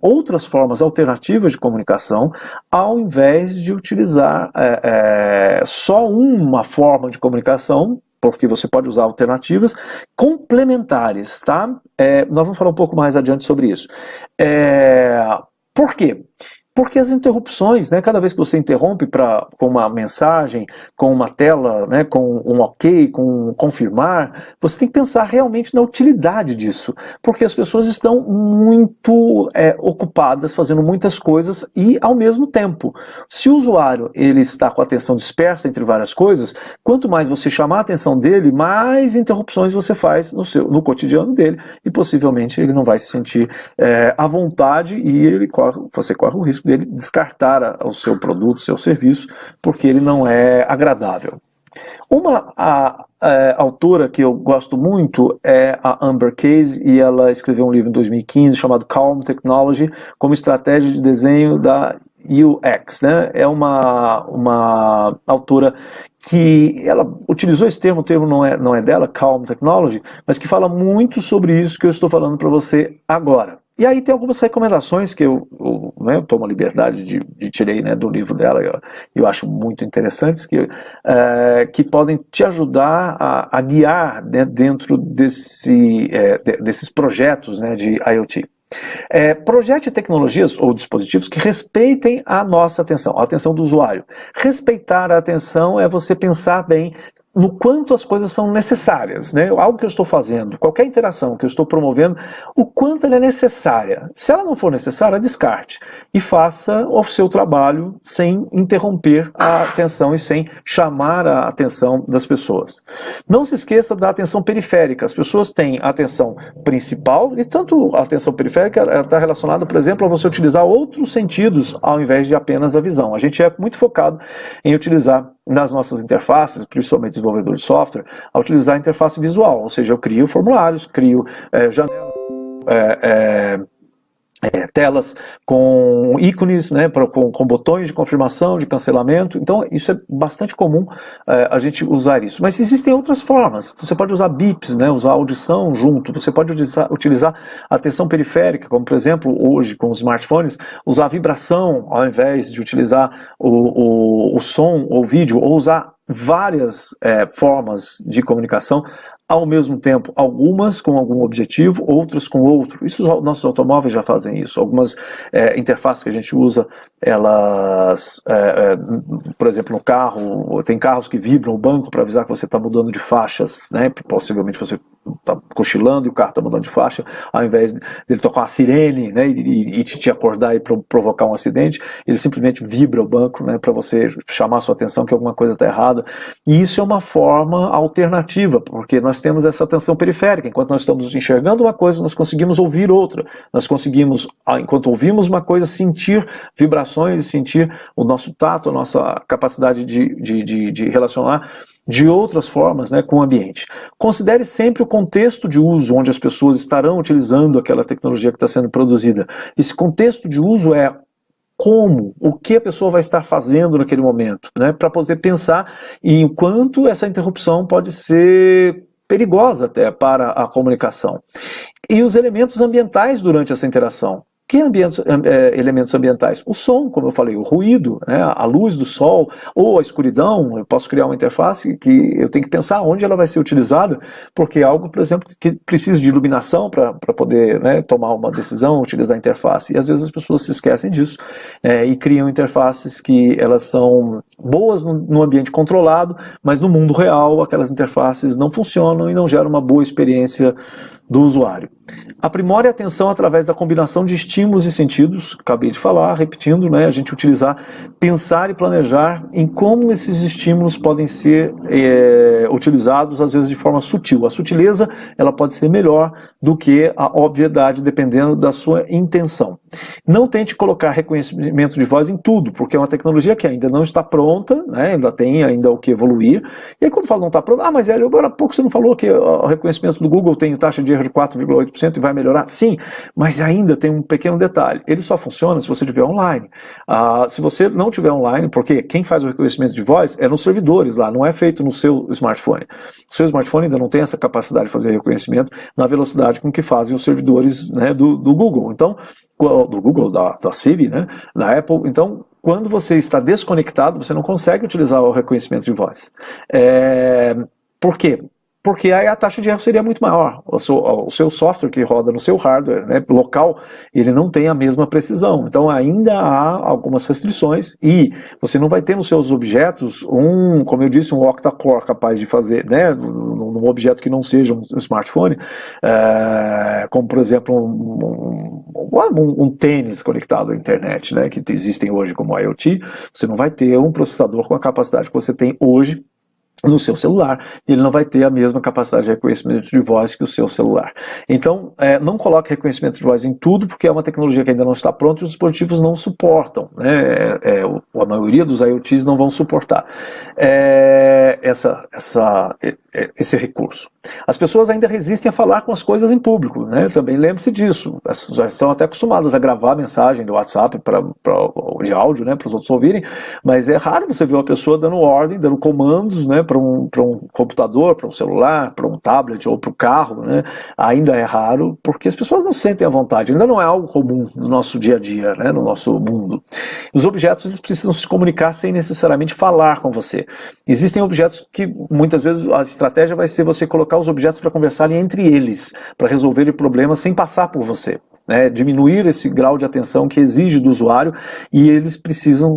outras formas alternativas de comunicação, ao invés de utilizar só uma forma de comunicação, porque você pode usar alternativas complementares, tá? Nós vamos falar um pouco mais adiante sobre isso. Por quê? Porque as interrupções, né, cada vez que você interrompe com uma mensagem, com uma tela, né, com um ok, com um confirmar, você tem que pensar realmente na utilidade disso, porque as pessoas estão muito ocupadas fazendo muitas coisas e ao mesmo tempo. Se o usuário ele está com a atenção dispersa entre várias coisas, quanto mais você chamar a atenção dele, mais interrupções você faz no cotidiano dele e possivelmente ele não vai se sentir à vontade e você corre o risco dele descartar o seu produto, o seu serviço, porque ele não é agradável. Uma autora que eu gosto muito é a Amber Case, e ela escreveu um livro em 2015 chamado Calm Technology, como estratégia de desenho da UX, né? É uma autora que ela utilizou esse termo, o termo não é dela, Calm Technology, mas que fala muito sobre isso que eu estou falando para você agora. E aí tem algumas recomendações que eu tomo a liberdade de tirei, né, do livro dela, eu acho muito interessantes, que podem te ajudar a guiar, né, dentro desses projetos, né, de IoT. Projete tecnologias ou dispositivos que respeitem a nossa atenção, a atenção do usuário. Respeitar a atenção é você pensar bem no quanto as coisas são necessárias, né? Algo que eu estou fazendo, qualquer interação que eu estou promovendo, o quanto ela é necessária. Se ela não for necessária, descarte e faça o seu trabalho sem interromper a atenção e sem chamar a atenção das pessoas. Não se esqueça da atenção periférica. As pessoas têm a atenção principal e tanto a atenção periférica está relacionada, por exemplo, a você utilizar outros sentidos ao invés de apenas a visão. A gente é muito focado em utilizar nas nossas interfaces, principalmente desenvolvedores de software, a utilizar a interface visual, ou seja, eu crio formulários, crio janelas, telas com ícones, né, com botões de confirmação, de cancelamento. Então isso é bastante comum a gente usar isso. Mas existem outras formas. Você pode usar bips, né, usar audição junto. Você pode utilizar atenção periférica, como por exemplo hoje com os smartphones, usar vibração ao invés de utilizar o som ou vídeo, ou usar várias formas de comunicação ao mesmo tempo, algumas com algum objetivo, outras com outro. Isso, nossos automóveis já fazem isso. Algumas interfaces que a gente usa, elas, por exemplo, no carro, tem carros que vibram o banco para avisar que você está mudando de faixas, né? Possivelmente você está cochilando e o carro está mudando de faixa, ao invés dele tocar uma sirene, né, e te acordar e provocar um acidente, ele simplesmente vibra o banco, né, para você chamar a sua atenção que alguma coisa está errada. E isso é uma forma alternativa, porque nós temos essa atenção periférica. Enquanto nós estamos enxergando uma coisa, nós conseguimos ouvir outra. Nós conseguimos, enquanto ouvimos uma coisa, sentir vibrações, sentir o nosso tato, a nossa capacidade de relacionar de outras formas, né, com o ambiente. Considere sempre o contexto de uso onde as pessoas estarão utilizando aquela tecnologia que está sendo produzida. Esse contexto de uso é o que a pessoa vai estar fazendo naquele momento, né, para poder pensar em quanto essa interrupção pode ser perigosa até para a comunicação. E os elementos ambientais durante essa interação. Que elementos ambientais? O som, como eu falei, o ruído, né, a luz do sol ou a escuridão. Eu posso criar uma interface que eu tenho que pensar onde ela vai ser utilizada, porque é algo, por exemplo, que precisa de iluminação para poder, né, tomar uma decisão, utilizar a interface. E às vezes as pessoas se esquecem disso e criam interfaces que elas são boas no ambiente controlado, mas no mundo real aquelas interfaces não funcionam e não geram uma boa experiência do usuário. Aprimore a atenção através da combinação de estímulos e sentidos, acabei de falar, repetindo, né, a gente utilizar, pensar e planejar em como esses estímulos podem ser utilizados, às vezes de forma sutil. A sutileza, ela pode ser melhor do que a obviedade, dependendo da sua intenção. Não tente colocar reconhecimento de voz em tudo, porque é uma tecnologia que ainda não está pronta, né, ainda tem o que evoluir. E aí quando fala não está pronto, mas agora há pouco você não falou que o reconhecimento do Google tem taxa de erro de 4,8%. 2% e vai melhorar? Sim, mas ainda tem um pequeno detalhe, ele só funciona se você estiver online. Se você não estiver online, porque quem faz o reconhecimento de voz é nos servidores lá, não é feito no seu smartphone. O seu smartphone ainda não tem essa capacidade de fazer reconhecimento na velocidade com que fazem os servidores, né, do Google. Então, do Google, da Siri, né, da Apple. Então, quando você está desconectado, você não consegue utilizar o reconhecimento de voz. Por quê? Porque aí a taxa de erro seria muito maior. O seu software que roda no seu hardware, né, local, ele não tem a mesma precisão. Então ainda há algumas restrições e você não vai ter nos seus objetos como eu disse, um octa-core capaz de fazer, né, num objeto que não seja um smartphone, como por exemplo um tênis conectado à internet, né, que existem hoje como IoT. Você não vai ter um processador com a capacidade que você tem hoje no seu celular, ele não vai ter a mesma capacidade de reconhecimento de voz que o seu celular. Então, não coloque reconhecimento de voz em tudo, porque é uma tecnologia que ainda não está pronta e os dispositivos não suportam, né? A maioria dos IoTs não vão suportar esse recurso. As pessoas ainda resistem a falar com as coisas em público, né? Também lembre-se disso. Elas já estão até acostumadas a gravar mensagem do WhatsApp de áudio, né, para os outros ouvirem, mas é raro você ver uma pessoa dando ordem, dando comandos, né, para um computador, para um celular, para um tablet ou para o carro, né? Ainda é raro, porque as pessoas não sentem à vontade, ainda não é algo comum no nosso dia a dia, né, no nosso mundo. Os objetos, eles precisam se comunicar sem necessariamente falar com você. Existem objetos que muitas vezes a estratégia vai ser você colocar os objetos para conversarem entre eles, para resolverem problemas sem passar por você, né? Diminuir esse grau de atenção que exige do usuário, e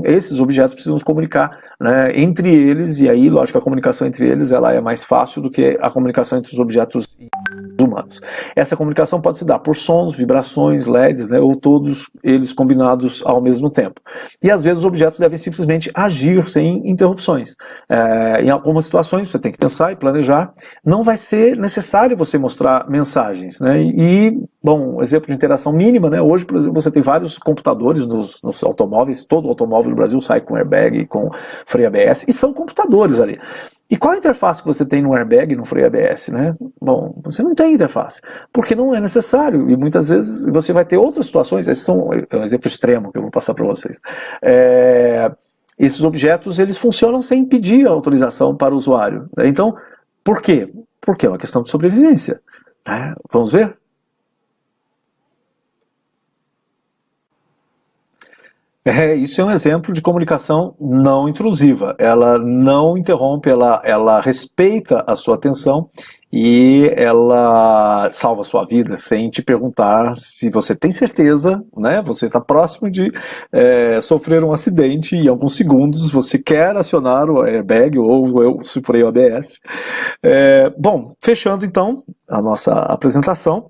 esses objetos precisam se comunicar, né, entre eles, e aí, lógico, a comunicação entre eles ela é mais fácil do que a comunicação entre os objetos humanos. Essa comunicação pode se dar por sons, vibrações, LEDs, né, ou todos eles combinados ao mesmo tempo. E às vezes os objetos devem simplesmente agir sem interrupções. Em algumas situações você tem que pensar e planejar, não vai ser necessário você mostrar mensagens, né? Bom, exemplo de interação mínima, né? Hoje, por exemplo, você tem vários computadores nos automóveis, todo automóvel no Brasil sai com airbag, com freio ABS, e são computadores ali. E qual a interface que você tem no airbag e no freio ABS, né? Bom, você não tem interface, porque não é necessário, e muitas vezes você vai ter outras situações, esses são um exemplo extremo que eu vou passar para vocês. Esses objetos, eles funcionam sem pedir autorização para o usuário, né? Então, por quê? Porque é uma questão de sobrevivência, né? Vamos ver? Isso é um exemplo de comunicação não intrusiva. Ela não interrompe, ela respeita a sua atenção e ela salva a sua vida sem te perguntar se você tem certeza, né? Você está próximo de sofrer um acidente e em alguns segundos você quer acionar o airbag ou o freio ABS. Bom, fechando então a nossa apresentação.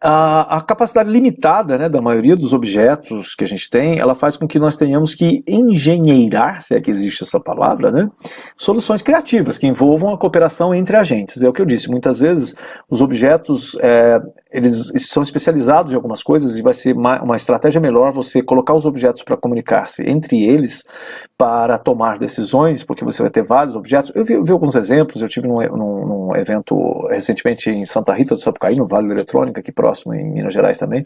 A capacidade limitada, né, da maioria dos objetos que a gente tem, ela faz com que nós tenhamos que engenheirar, se é que existe essa palavra, né, soluções criativas que envolvam a cooperação entre agentes. É o que eu disse, muitas vezes os objetos eles são especializados em algumas coisas e vai ser uma estratégia melhor você colocar os objetos para comunicar-se entre eles para tomar decisões, porque você vai ter vários objetos. Eu vi alguns exemplos, eu tive num evento recentemente em Santa Rita do Sapucaí, no Vale da Eletrônica, aqui próximo, em Minas Gerais também,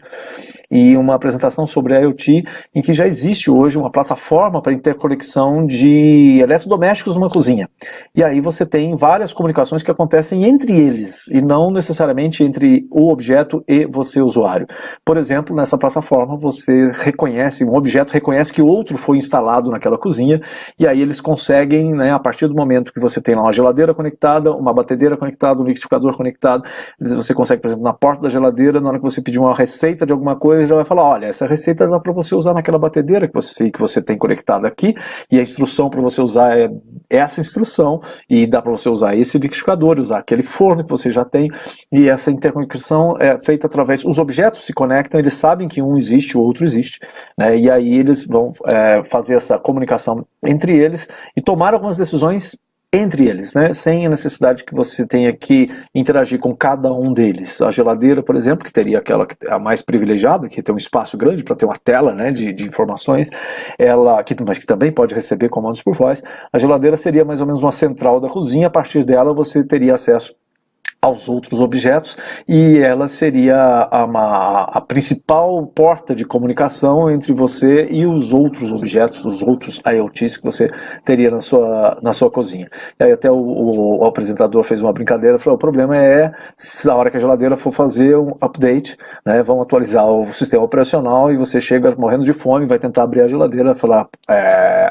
e uma apresentação sobre a IoT, em que já existe hoje uma plataforma para interconexão de eletrodomésticos numa cozinha. E aí você tem várias comunicações que acontecem entre eles, e não necessariamente entre o objeto e você, usuário. Por exemplo, nessa plataforma você reconhece, um objeto reconhece que outro foi instalado naquela cozinha, e aí eles conseguem, né, a partir do momento que você tem lá uma geladeira conectada, uma batedeira conectada, um liquidificador conectado, você consegue, por exemplo, na porta da geladeira, na hora que você pedir uma receita de alguma coisa, já vai falar, olha, essa receita dá para você usar naquela batedeira que você tem conectada aqui, e a instrução para você usar é essa instrução, e dá para você usar esse liquidificador, usar aquele forno que você já tem, e essa interconexão é feita através, os objetos se conectam, eles sabem que um existe, o outro existe, né, e aí eles vão fazer essa comunicação entre eles e tomar algumas decisões entre eles, né, sem a necessidade que você tenha que interagir com cada um deles. A geladeira, por exemplo, que teria aquela a mais privilegiada, que tem um espaço grande para ter uma tela, né, de informações, mas que também pode receber comandos por voz. A geladeira seria mais ou menos uma central da cozinha, a partir dela você teria acesso aos outros objetos, e ela seria a principal porta de comunicação entre você e os outros objetos, os outros IoTs que você teria na sua cozinha. E aí até o apresentador fez uma brincadeira, falou, o problema é se a hora que a geladeira for fazer um update, né, vão atualizar o sistema operacional e você chega morrendo de fome, vai tentar abrir a geladeira e falar,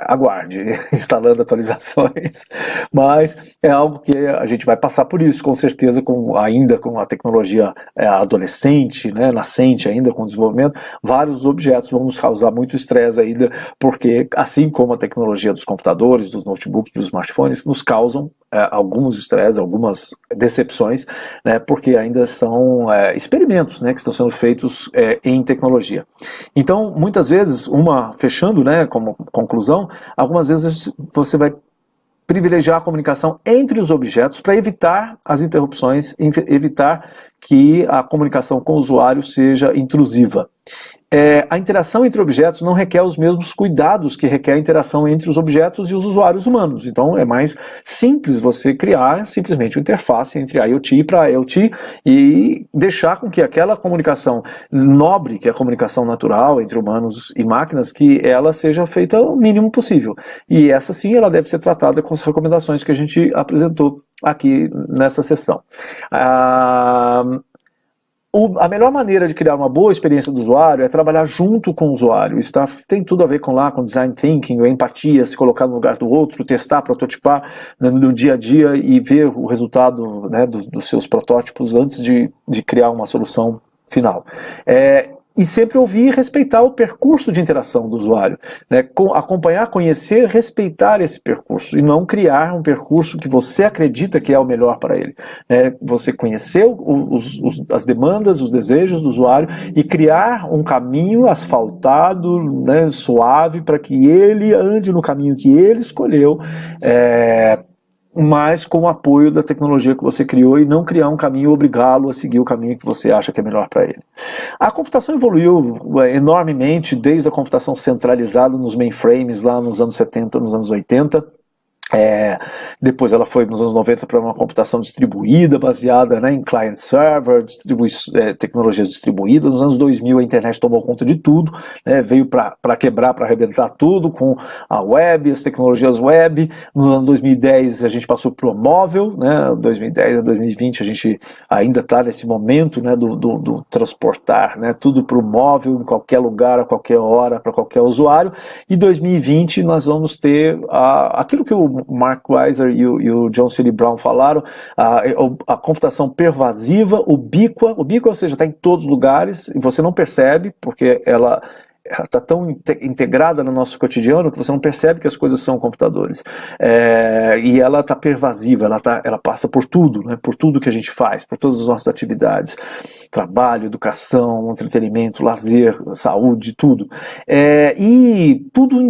aguarde, instalando atualizações. Mas é algo que a gente vai passar por isso, com certeza, ainda com a tecnologia adolescente, né, nascente ainda com o desenvolvimento, vários objetos vão nos causar muito estresse ainda, porque assim como a tecnologia dos computadores, dos notebooks, dos smartphones, nos causam alguns estresses, algumas decepções, né, porque ainda são experimentos, né, que estão sendo feitos em tecnologia. Então, muitas vezes, fechando, né, como conclusão, algumas vezes você vai privilegiar a comunicação entre os objetos para evitar as interrupções, evitar que a comunicação com o usuário seja intrusiva. A interação entre objetos não requer os mesmos cuidados que requer a interação entre os objetos e os usuários humanos. Então é mais simples você criar simplesmente uma interface entre IoT para IoT e deixar com que aquela comunicação nobre, que é a comunicação natural entre humanos e máquinas, que ela seja feita o mínimo possível. E essa sim, ela deve ser tratada com as recomendações que a gente apresentou aqui nessa sessão. A melhor maneira de criar uma boa experiência do usuário é trabalhar junto com o usuário. Isso tem tudo a ver com design thinking, a empatia, se colocar no lugar do outro, testar, prototipar, né, no dia a dia e ver o resultado, né, dos seus protótipos antes de criar uma solução final. E sempre ouvir e respeitar o percurso de interação do usuário, né? Acompanhar, conhecer, respeitar esse percurso e não criar um percurso que você acredita que é o melhor para ele. Você conhecer as demandas, os desejos do usuário e criar um caminho asfaltado, né, suave, para que ele ande no caminho que ele escolheu, mas com o apoio da tecnologia que você criou e não criar um caminho e obrigá-lo a seguir o caminho que você acha que é melhor para ele. A computação evoluiu enormemente desde a computação centralizada nos mainframes lá nos anos 70, nos anos 80. Depois ela foi nos anos 90 para uma computação distribuída, baseada, né, em client-server, tecnologias distribuídas. Nos anos 2000 a internet tomou conta de tudo, né, veio para quebrar, para arrebentar tudo com a web, as tecnologias web. Nos anos 2010 a gente passou para o móvel, né, 2010 a 2020 a gente ainda está nesse momento, né, do transportar, né, tudo para o móvel, em qualquer lugar, a qualquer hora, para qualquer usuário. E 2020 nós vamos ter aquilo que o Mark Weiser e o John C. Brown falaram, a computação pervasiva, ubíqua, ou seja, está em todos os lugares e você não percebe, porque ela está tão integrada no nosso cotidiano que você não percebe que as coisas são computadores. E ela está pervasiva, ela passa por tudo, né, por tudo que a gente faz, por todas as nossas atividades, trabalho, educação, entretenimento, lazer, saúde, tudo. E tudo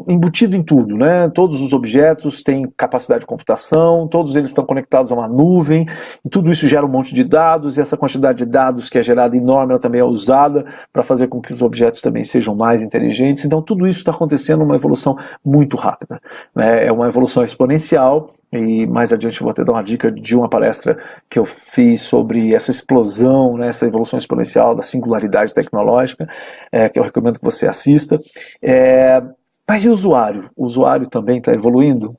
embutido em tudo, né? Todos os objetos têm capacidade de computação, todos eles estão conectados a uma nuvem, e tudo isso gera um monte de dados, e essa quantidade de dados que é gerada enorme, ela também é usada para fazer com que os objetos também sejam mais inteligentes. Então tudo isso está acontecendo numa evolução muito rápida, né? É uma evolução exponencial, e mais adiante eu vou até dar uma dica de uma palestra que eu fiz sobre essa explosão, né, essa evolução exponencial da singularidade tecnológica, que eu recomendo que você assista. Mas e o usuário? O usuário também está evoluindo?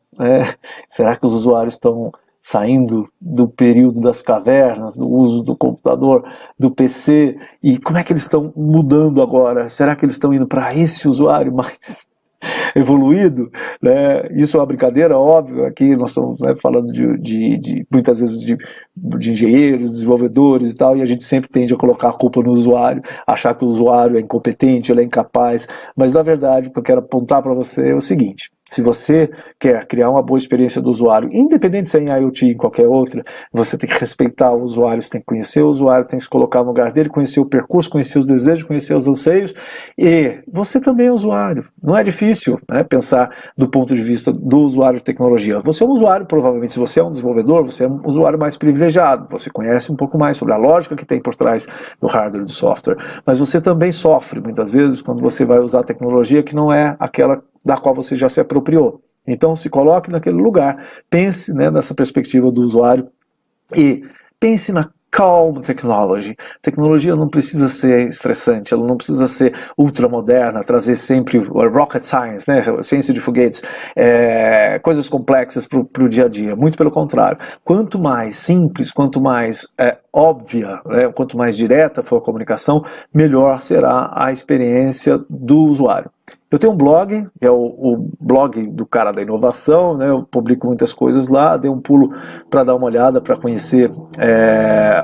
Será que os usuários estão saindo do período das cavernas, do uso do computador, do PC, e como é que eles estão mudando agora? Será que eles estão indo para esse usuário mais evoluído, né? Isso é uma brincadeira, óbvio. Aqui nós estamos, né, falando de muitas vezes de engenheiros, desenvolvedores e tal, e a gente sempre tende a colocar a culpa no usuário, achar que o usuário é incompetente, ele é incapaz, mas na verdade o que eu quero apontar para você é o seguinte: se você quer criar uma boa experiência do usuário, independente se é em IoT ou em qualquer outra, você tem que respeitar o usuário, você tem que conhecer o usuário, tem que se colocar no lugar dele, conhecer o percurso, conhecer os desejos, conhecer os anseios, e você também é usuário. Não é difícil, né, pensar do ponto de vista do usuário de tecnologia. Você é um usuário, provavelmente, se você é um desenvolvedor, você é um usuário mais privilegiado, você conhece um pouco mais sobre a lógica que tem por trás do hardware e do software, mas você também sofre, muitas vezes, quando você vai usar tecnologia que não é aquela da qual você já se apropriou. Então se coloque naquele lugar, pense, né, nessa perspectiva do usuário e pense na calm technology. Tecnologia não precisa ser estressante, ela não precisa ser ultramoderna, trazer sempre rocket science, né, ciência de foguetes, coisas complexas para o dia a dia. Muito pelo contrário. Quanto mais simples, quanto mais óbvia, né, quanto mais direta for a comunicação, melhor será a experiência do usuário. Eu tenho um blog, que é o blog do cara da inovação, né? Eu publico muitas coisas lá, dei um pulo para dar uma olhada, para conhecer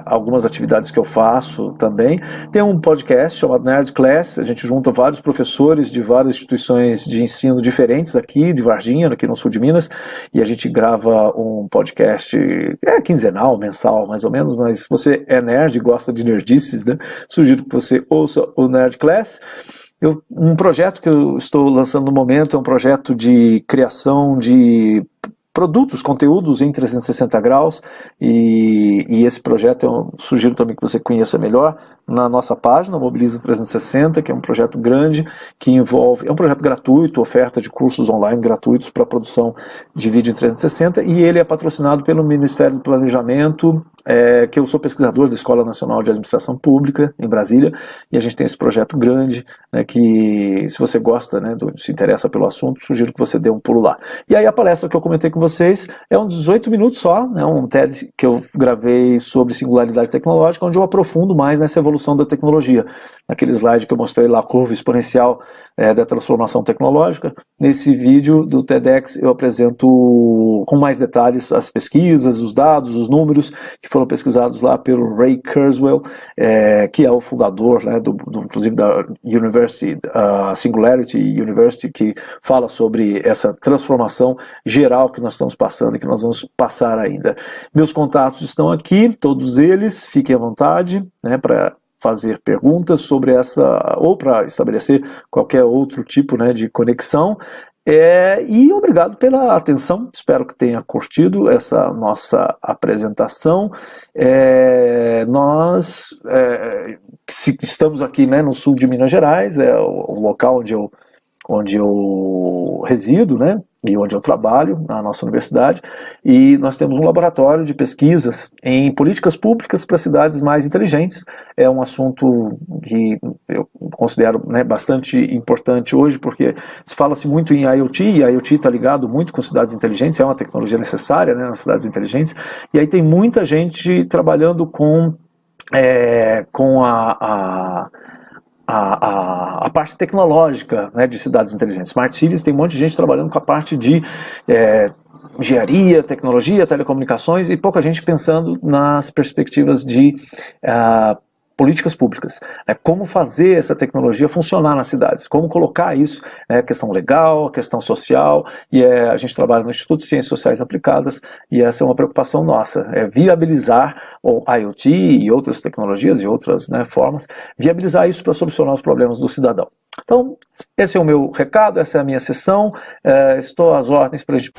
algumas atividades que eu faço também. Tem um podcast chamado Nerd Class, a gente junta vários professores de várias instituições de ensino diferentes aqui de Varginha, aqui no sul de Minas, e a gente grava um podcast quinzenal, mensal mais ou menos, mas se você é nerd e gosta de nerdices, né? Sugiro que você ouça o Nerd Class. Um projeto que eu estou lançando no momento é um projeto de criação de produtos, conteúdos em 360 graus, e esse projeto eu sugiro também que você conheça melhor na nossa página, Mobiliza 360, que é um projeto grande, que envolve, é um projeto gratuito, oferta de cursos online gratuitos para produção de vídeo em 360, e ele é patrocinado pelo Ministério do Planejamento, que eu sou pesquisador da Escola Nacional de Administração Pública, em Brasília, e a gente tem esse projeto grande, né, que se você gosta, né, se interessa pelo assunto, sugiro que você dê um pulo lá. E aí a palestra que eu comentei com vocês é uns 18 minutos só, né, um TED que eu gravei sobre singularidade tecnológica, onde eu aprofundo mais nessa evolução da tecnologia. Naquele slide que eu mostrei lá, a curva exponencial da transformação tecnológica, nesse vídeo do TEDx eu apresento com mais detalhes as pesquisas, os dados, os números que foram pesquisados lá pelo Ray Kurzweil, que é o fundador, né, inclusive da Singularity University, que fala sobre essa transformação geral que nós estamos passando e que nós vamos passar ainda. Meus contatos estão aqui, todos eles, fiquem à vontade, né, para fazer perguntas sobre essa, ou para estabelecer qualquer outro tipo, né, de conexão. E obrigado pela atenção, espero que tenha curtido essa nossa apresentação. Nós estamos aqui, né, no sul de Minas Gerais, é o local onde eu resido, né, e onde eu trabalho, na nossa universidade, e nós temos um laboratório de pesquisas em políticas públicas para cidades mais inteligentes. É um assunto que eu considero, né, bastante importante hoje, porque se fala-se muito em IoT, e IoT está ligado muito com cidades inteligentes, é uma tecnologia necessária, né, nas cidades inteligentes, e aí tem muita gente trabalhando com a parte tecnológica, né, de cidades inteligentes. Smart Cities, tem um monte de gente trabalhando com a parte de engenharia, tecnologia, telecomunicações, e pouca gente pensando nas perspectivas de políticas públicas, né, como fazer essa tecnologia funcionar nas cidades, como colocar isso, né, questão legal, questão social, e a gente trabalha no Instituto de Ciências Sociais Aplicadas, e essa é uma preocupação nossa, viabilizar o IoT e outras tecnologias e outras, né, formas, viabilizar isso para solucionar os problemas do cidadão. Então, esse é o meu recado, essa é a minha sessão, estou às ordens para a gente...